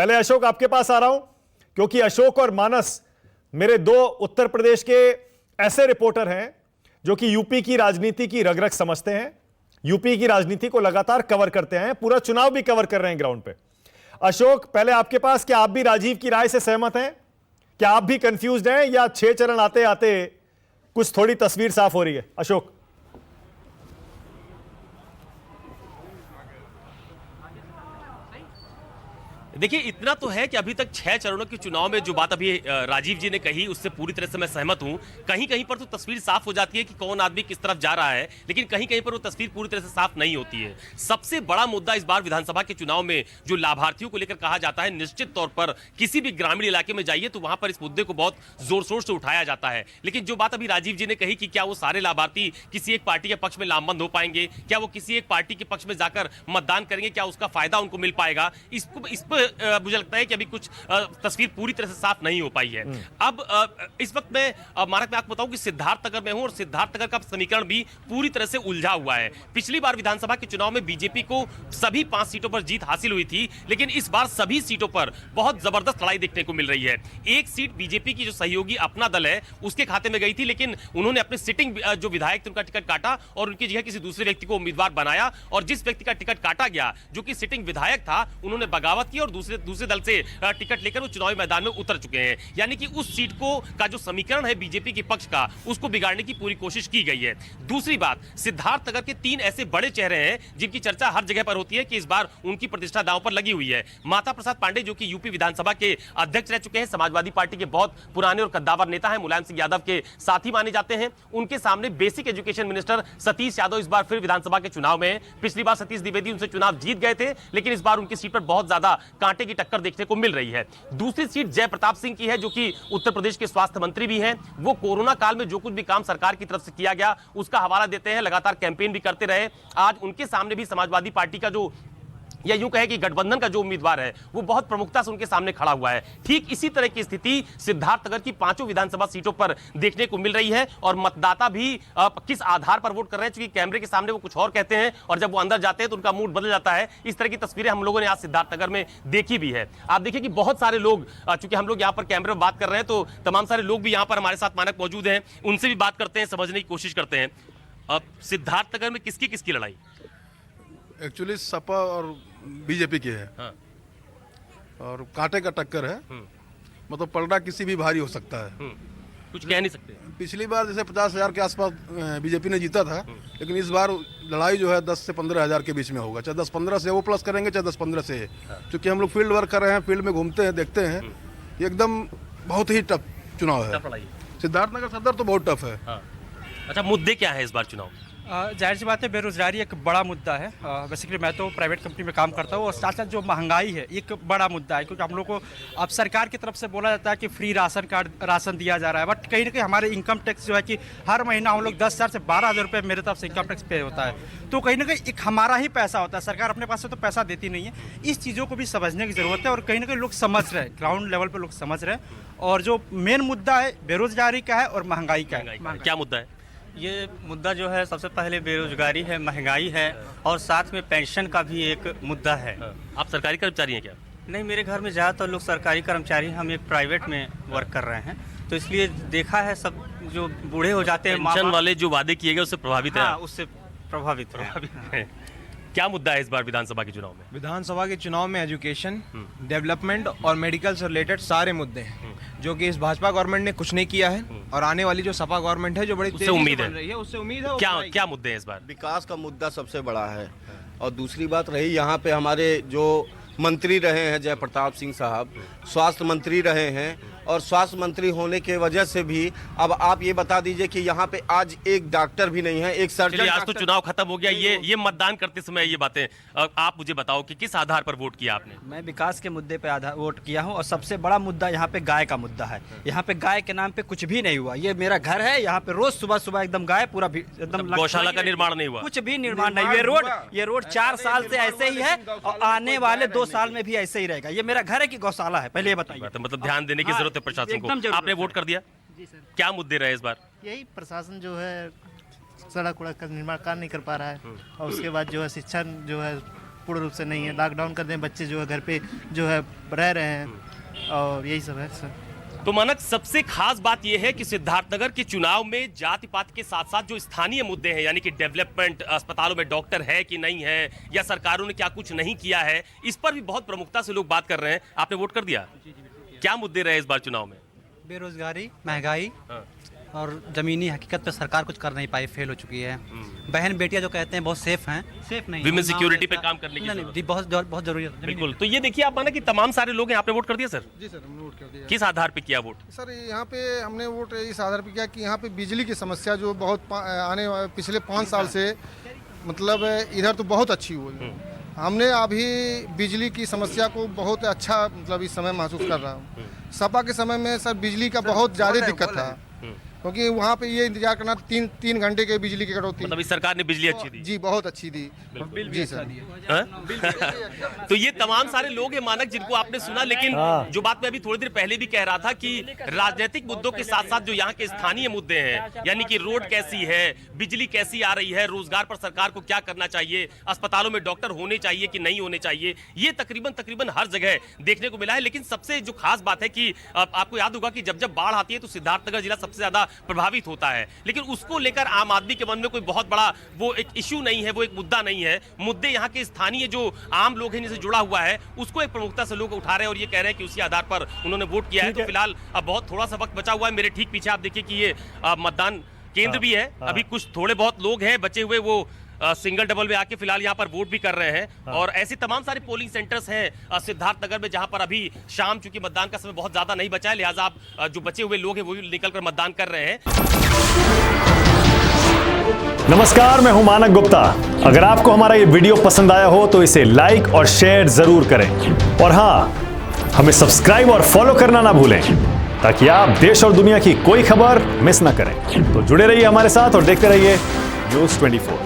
पहले अशोक आपके पास आ रहा हूं, क्योंकि अशोक और मानस मेरे दो उत्तर प्रदेश के ऐसे रिपोर्टर हैं जो कि यूपी की राजनीति की रग रग समझते हैं, यूपी की राजनीति को लगातार कवर करते हैं, पूरा चुनाव भी कवर कर रहे हैं ग्राउंड पे। अशोक, पहले आपके पास, क्या आप भी राजीव की राय से सहमत हैं? क्या आप भी कंफ्यूज्ड हैं, या 6 चरण आते आते कुछ थोड़ी तस्वीर साफ हो रही है? अशोक। देखिए, इतना तो है कि अभी तक 6 चरणों के चुनाव में जो बात अभी राजीव जी ने कही उससे पूरी तरह से मैं सहमत हूं। कहीं कहीं पर तो तस्वीर साफ हो जाती है कि कौन आदमी किस तरफ जा रहा है, लेकिन कहीं कहीं पर वो तस्वीर पूरी तरह से साफ नहीं होती है। सबसे बड़ा मुद्दा इस बार विधानसभा के चुनाव में जो लाभार्थियों को लेकर कहा जाता है, निश्चित तौर पर किसी भी ग्रामीण इलाके में जाइए तो वहां पर इस मुद्दे को बहुत जोर शोर से उठाया जाता है। लेकिन जो बात अभी राजीव जी ने कही कि क्या वो सारे लाभार्थी किसी एक पार्टी के पक्ष में लामबंद हो पाएंगे, क्या वो किसी एक पार्टी के पक्ष में जाकर मतदान करेंगे, क्या उसका फायदा उनको मिल पाएगा, इस पर मुझे लगता है कि अभी कुछ तस्वीर पूरी तरह से साफ नहीं हो पाई है। अब इस वक्त मैं मानक में आपको बताऊं कि सिद्धार्थनगर में हूं और सिद्धार्थनगर का समीकरण भी पूरी तरह से उलझा हुआ है। पिछली बार विधानसभा के चुनाव में बीजेपी को सभी 5 सीटों पर जीत हासिल हुई थी, लेकिन इस बार सभी सीटों पर बहुत जबरदस्त लड़ाई देखने को मिल रही है। एक सीट बीजेपी की जो सहयोगी अपना दल है उसके खाते में गई थी, लेकिन उन्होंने अपने सिटिंग जो विधायक थे उनका टिकट काटा और उनकी जगह किसी दूसरे व्यक्ति को उम्मीदवार बनाया, और जिस व्यक्ति का टिकट काटा गया जो कि सिटिंग विधायक था, उन्होंने बगावत की और दूसरे दल से टिकट लेकर वो चुनावी मैदान में उतर चुके हैं। यानी कि उस सीट को का जो समीकरण है बीजेपी के पक्ष का, उसको बिगाड़ने की पूरी कोशिश की गई है। दूसरी बात, सिद्धार्थनगर के 3 ऐसे बड़े चेहरे हैं जिनकी चर्चा हर जगह पर होती है कि इस बार उनकी प्रतिष्ठा दांव पर लगी हुई है। माता प्रसाद पांडे जो कि यूपी विधानसभा के अध्यक्ष रह चुके हैं, समाजवादी पार्टी के बहुत पुराने और कद्दावर नेता हैं, मुलायम सिंह यादव के साथी माने जाते हैं। उनके सामने basic education minister Satish Yadav इस बार फिर विधानसभा के चुनाव में, पिछली बार सतीश द्विवेदी उनसे चुनाव जीत गए थे, लेकिन इस बार उनकी सीट पर बहुत ज्यादा कांटे की टक्कर देखने को मिल रही है। दूसरी सीट जयप्रताप सिंह की है जो कि उत्तर प्रदेश के स्वास्थ्य मंत्री भी हैं। वो कोरोना काल में जो कुछ भी काम सरकार की तरफ से किया गया उसका हवाला देते हैं, लगातार कैंपेन भी करते रहे। आज उनके सामने भी समाजवादी पार्टी का जो, या यूं कहे कि गठबंधन का जो उम्मीदवार है वो बहुत प्रमुखता से उनके सामने खड़ा हुआ है। ठीक इसी तरह की स्थिति सिद्धार्थनगर की 5 विधानसभा सीटों पर देखने को मिल रही है, और मतदाता भी किस आधार पर वोट कर रहे हैं, क्योंकि कैमरे के सामने वो कुछ और कहते हैं और जब वो अंदर जाते हैं तो उनका मूड बदल जाता है। इस तरह की तस्वीरें हम लोगों ने आज सिद्धार्थनगर में देखी भी है। आप देखिए कि बहुत सारे लोग, चूंकि हम लोग यहाँ पर कैमरे में बात कर रहे हैं तो तमाम सारे लोग भी यहाँ पर हमारे साथ मानक मौजूद हैं, उनसे भी बात करते हैं, समझने की कोशिश करते हैं। अब सिद्धार्थनगर में किसकी लड़ाई? एक्चुअली सपा और बीजेपी की है। हाँ। और कांटे का टक्कर है, मतलब पलटा किसी भी भारी हो सकता है। कुछ कह नहीं सकते। पिछली बार जैसे 50,000 के आसपास बीजेपी ने जीता था, लेकिन इस बार लड़ाई जो है 10 से 15,000 के बीच में होगा। चाहे 10-15 से वो प्लस करेंगे, चाहे 10-15 से। क्योंकि हम लोग फील्ड वर्क कर रहे हैं, फील्ड में घूमते हैं, देखते हैं, ये एकदम बहुत ही टफ चुनाव है। सिद्धार्थनगर सदर तो बहुत टफ है। हाँ। अच्छा, मुद्दे क्या है इस बार चुनाव? जाहिर सी बात है, बेरोजगारी एक बड़ा मुद्दा है। बेसिकली मैं तो प्राइवेट कंपनी में काम करता हूँ, और साथ साथ जो महंगाई है एक बड़ा मुद्दा है, क्योंकि हम लोग को अब सरकार की तरफ से बोला जाता है कि फ्री राशन दिया जा रहा है, बट कहीं ना कहीं हमारे इनकम टैक्स जो है कि हर महीना हम लोग 10,000 से 12,000 रुपये मेरे तरफ से इनकम टैक्स पे होता है। तो कहीं ना कहीं एक हमारा ही पैसा होता है, सरकार अपने पास से तो पैसा देती नहीं है। इस चीज़ों को भी समझने की ज़रूरत है, और कहीं ना कहीं लोग समझ रहे हैं, ग्राउंड लेवल पर लोग समझ रहे हैं। और जो मेन मुद्दा है बेरोजगारी का है और महंगाई का है। क्या मुद्दा है? ये मुद्दा जो है, सबसे पहले बेरोजगारी है, महंगाई है, और साथ में पेंशन का भी एक मुद्दा है। आप सरकारी कर्मचारी हैं क्या? नहीं, मेरे घर में ज़्यादातर लोग सरकारी कर्मचारी हैं, हम एक प्राइवेट में वर्क कर रहे हैं, तो इसलिए देखा है सब जो बूढ़े हो जाते हैं, पेंशन वाले जो वादे किए गए उससे प्रभावित है? हाँ, उससे प्रभावित है। क्या मुद्दा है इस बार विधानसभा के चुनाव में? विधानसभा के चुनाव में एजुकेशन, डेवलपमेंट और मेडिकल से रिलेटेड सारे मुद्दे हैं, जो कि इस भाजपा गवर्नमेंट ने कुछ नहीं किया है, और आने वाली जो सपा गवर्नमेंट है जो बड़ी तेजी से बन रही है, उससे उम्मीद है। क्या मुद्दे हैं इस बार? विकास का मुद्दा सबसे बड़ा है, और दूसरी बात रही यहाँ पे हमारे जो मंत्री रहे हैं जयप्रताप सिंह साहब, स्वास्थ्य मंत्री रहे हैं, और स्वास्थ्य मंत्री होने के वजह से भी अब आप ये बता दीजिए कि यहाँ पे आज एक डॉक्टर भी नहीं है, एक सर्जन। आज तो चुनाव खत्म हो गया, ये मतदान करते समय ये बातें, आप मुझे बताओ कि किस आधार पर वोट किया आपने? मैं विकास के मुद्दे पे वोट किया हूँ, और सबसे बड़ा मुद्दा यहाँ पे गाय का मुद्दा है। यहाँ पे गाय के नाम पे कुछ भी नहीं हुआ। ये मेरा घर है, यहाँ पे रोज सुबह सुबह एकदम गाय पूरा एकदम गौशाला का निर्माण नहीं हुआ? कुछ भी निर्माण नहीं। ये रोड 4 साल से ऐसे ही है, और आने वाले 2 साल में भी ऐसे ही रहेगा। ये मेरा घर है कि गौशाला है, पहले ये बताइए। मतलब ध्यान देने की जरूरत है प्रशासन को। आपने वोट कर दिया? जी सर। क्या मुद्दे रहे इस बार? यही प्रशासन जो है सड़क उड़क का निर्माण कार्य नहीं कर पा रहा है, और उसके बाद जो है शिक्षा जो है पूर्ण रूप से नहीं है। लॉकडाउन करने में बच्चे जो है घर पे जो है रह रहे हैं और यही सब है सर। तो मानक, सबसे खास बात यह है कि सिद्धार्थनगर के चुनाव में जाति पात के साथ साथ जो स्थानीय मुद्दे हैं, यानी कि डेवलपमेंट, अस्पतालों में डॉक्टर है कि नहीं है, या सरकारों ने क्या कुछ नहीं किया है, इस पर भी बहुत प्रमुखता से लोग बात कर रहे हैं। आपने वोट कर दिया? क्या मुद्दे रहे इस बार चुनाव में? बेरोजगारी, महंगाई और जमीनी हकीकत पे सरकार कुछ कर नहीं पाई, फेल हो चुकी है। बहन बेटियां जो कहते हैं बहुत सेफ हैं, सेफ नहीं। विमेन सिक्योरिटी पे काम करने की नहीं, बहुत जरूरी है। बिल्कुल। तो ये देखिए आप, माना कि तमाम सारे लोग हैं, आपने वोट कर दिया सर? जी सर, हमने वोट कर दिया। किस आधार पे किया वोट? सर यहाँ पे हमने वोट इस आधार पे किया कि यहाँ पे बिजली की समस्या जो बहुत पिछले 5 साल से मतलब इधर तो बहुत अच्छी हुई। हमने अभी बिजली की समस्या को बहुत अच्छा मतलब इस समय महसूस कर रहा हूँ। सपा के समय में सर बिजली का बहुत ज़्यादा दिक्कत था, क्योंकि वहाँ पे ये इंतजार करना 3 घंटे के बिजली की कटौती। मतलब इस सरकार ने बिजली अच्छी दी? जी बहुत अच्छी दी। जी सर। तो ये तमाम सारे लोग हैं मानक, जिनको आपने सुना। लेकिन जो बात मैं अभी थोड़ी देर पहले भी कह रहा था कि राजनीतिक मुद्दों के साथ साथ जो यहाँ के स्थानीय मुद्दे हैं, यानी कि रोड कैसी है, बिजली कैसी आ रही है, रोजगार पर सरकार को क्या करना चाहिए, अस्पतालों में डॉक्टर होने चाहिए कि नहीं होने चाहिए, ये तकरीबन हर जगह देखने को मिला है। लेकिन सबसे जो खास बात है कि आपको याद होगा कि जब बाढ़ आती है तो सिद्धार्थनगर जिला सबसे ज्यादा प्रभावित होता है, लेकिन उसको लेकर आम आदमी के मन में कोई बहुत बड़ा वो एक इश्यू नहीं है, वो एक मुद्दा नहीं है। मुद्दे यहाँ के स्थानीय जो आम लोग हैं, जिनसे जुड़ा हुआ है, उसको एक प्रमुखता से लोग उठा रहे हैं और ये कह रहे हैं कि उसी आधार पर उन्होंने वोट किया है। तो फिलहाल अब बहुत थोड़ा सा वक्त बचा हुआ है। मेरे ठीक पीछे आप देखिए कि ये मतदान केंद्र भी है। अभी कुछ थोड़े बहुत लोग हैं बचे हुए, वो सिंगल डबल में आके फिलहाल यहाँ पर वोट भी कर रहे हैं। और ऐसे तमाम सारे पोलिंग सेंटर्स हैं सिद्धार्थनगर में, जहां पर अभी शाम चूंकि मतदान का समय बहुत ज्यादा नहीं बचा है, लिहाजा आप जो बचे हुए लोग हैं वो भी निकलकर मतदान कर रहे हैं। नमस्कार, मैं हूं मानक गुप्ता। अगर आपको हमारा ये वीडियो पसंद आया हो तो इसे लाइक और शेयर जरूर करें, और हां, हमें सब्सक्राइब और फॉलो करना ना भूलें, ताकि आप देश और दुनिया की कोई खबर मिस ना करें। तो जुड़े रहिए हमारे साथ और देखते रहिए न्यूज़ 24।